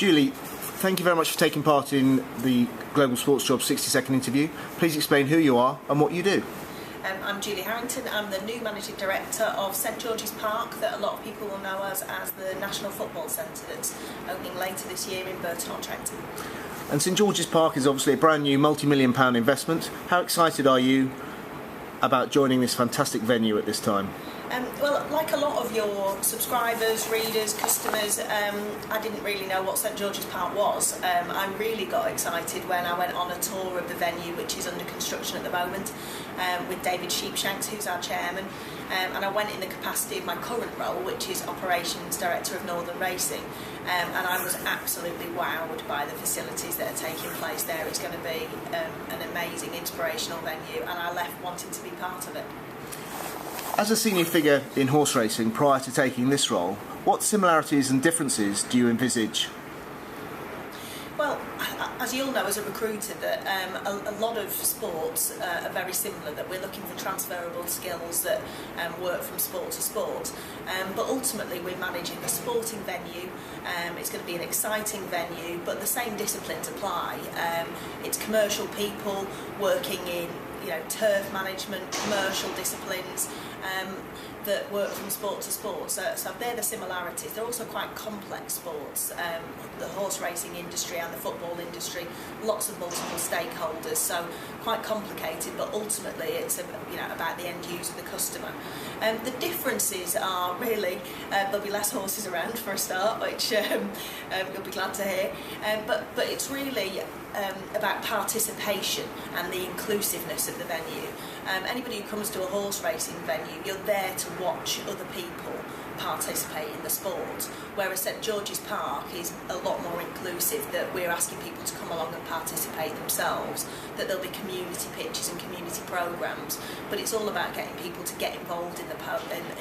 Julie, thank you very much for taking part in the Global Sports Jobs 60-second interview. Please explain who you are and what you do. I'm Julie Harrington. I'm the new Managing Director of St George's Park, that a lot of people will know us as the National Football Centre, that's opening later this year in Burton-on-Trent. And St George's Park is obviously a brand new multi-million pound investment. How excited are you about joining this fantastic venue at this time? Well, like a lot of your subscribers, readers, customers, I didn't really know what St George's Park was. I really got excited when I went on a tour of the venue, which is under construction at the moment, with David Sheepshanks, who's our chairman, and I went in the capacity of my current role, which is Operations Director of Northern Racing, and I was absolutely wowed by the facilities that are taking place there. It's going to be an amazing, inspirational venue, and I left wanting to be part of it. As a senior figure in horse racing prior to taking this role, what similarities and differences do you envisage? Well, as you'll know as a recruiter, that a lot of sports are very similar, that we're looking for transferable skills that work from sport to sport. But ultimately we're managing a sporting venue. It's going to be an exciting venue, but the same disciplines apply. It's commercial people working in turf management, commercial disciplines that work from sport to sport. So they're the similarities. They're also quite complex sports. The horse racing industry and the football industry, lots of multiple stakeholders, so quite complicated, but ultimately it's about the end user, the customer. The differences are really, there'll be less horses around for a start, which you'll be glad to hear, but it's really about participation and the inclusiveness of the venue. Anybody who comes to a horse racing venue, you're there to watch other people participate in the sport, whereas St George's Park is a lot more inclusive, that we're asking people to come along and participate themselves, that there'll be community pitches and community programmes, but it's all about getting people to get involved in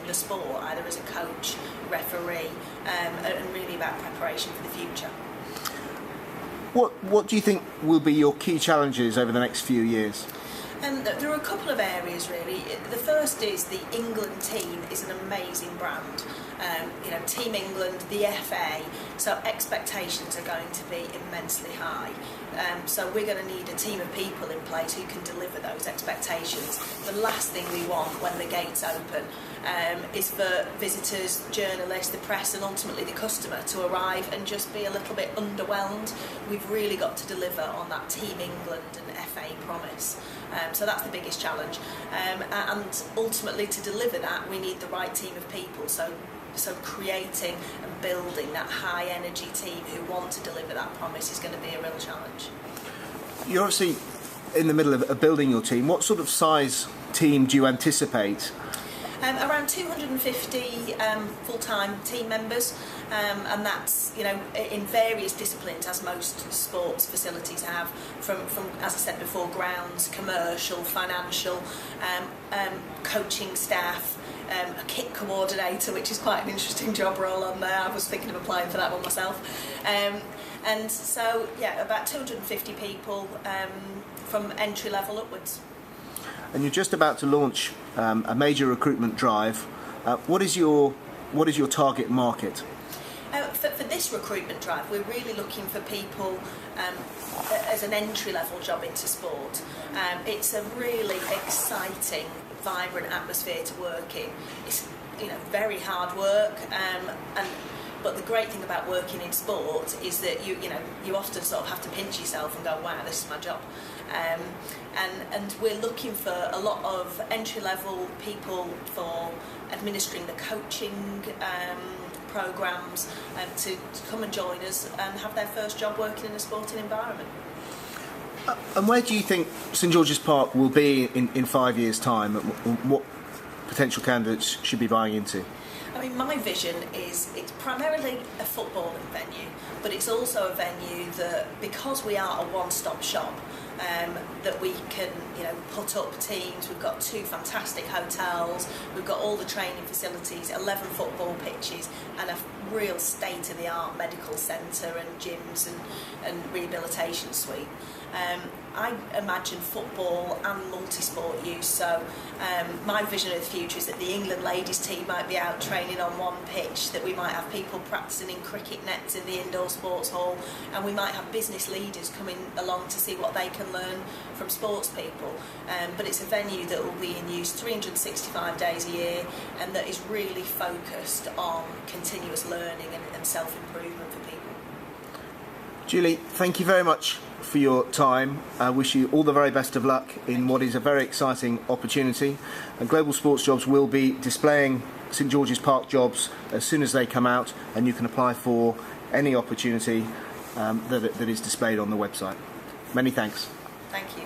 the sport, either as a coach, referee, and really about preparation for the future. What do you think will be your key challenges over the next few years? There are a couple of areas really. The first is the England team is an amazing brand. Team England, the FA, so expectations are going to be immensely high. So we're going to need a team of people in place who can deliver those expectations. The last thing we want when the gates open is for visitors, journalists, the press and ultimately the customer to arrive and just be a little bit underwhelmed. We've really got to deliver on that Team England and FA promise. So that's the biggest challenge. And ultimately to deliver that we need the right team of people. So creating and building that high energy team who want to deliver that promise is going to be a real challenge. You're obviously in the middle of building your team. What sort of size team do you anticipate? Around 250 full-time team members, and that's in various disciplines, as most sports facilities have, from as I said before, grounds, commercial, financial, coaching staff, a kit coordinator, which is quite an interesting job role on there. I was thinking of applying for that one myself. And so, about 250 people from entry level upwards. And you're just about to launch a major recruitment drive. What is your target market? For this recruitment drive, we're really looking for people as an entry-level job into sport. It's a really exciting, vibrant atmosphere to work in. It's very hard work, but the great thing about working in sport is that you often sort of have to pinch yourself and go, wow, this is my job. And we're looking for a lot of entry-level people for administering the coaching programmes to come and join us and have their first job working in a sporting environment. And where do you think St George's Park will be in 5 years' time? What potential candidates should be buying into? I mean, my vision is it's primarily a footballing venue, but it's also a venue that, because we are a one-stop shop, that we can, put up teams. We've got 2 fantastic hotels, we've got all the training facilities, 11 football pitches, and a real state-of-the-art medical centre and gyms and rehabilitation suite. I imagine football and multi-sport use. So my vision of the future is that the England ladies team might be out training on one pitch, that we might have people practicing in cricket nets in the indoor sports hall, and we might have business leaders coming along to see what they can learn from sports people. But it's a venue that will be in use 365 days a year, and that is really focused on continuous learning and self-improvement for people. Julie, thank you very much for your time. I wish you all the very best of luck in what is a very exciting opportunity. And Global Sports Jobs will be displaying St George's Park jobs as soon as they come out, and you can apply for any opportunity that is displayed on the website. Many thanks. Thank you.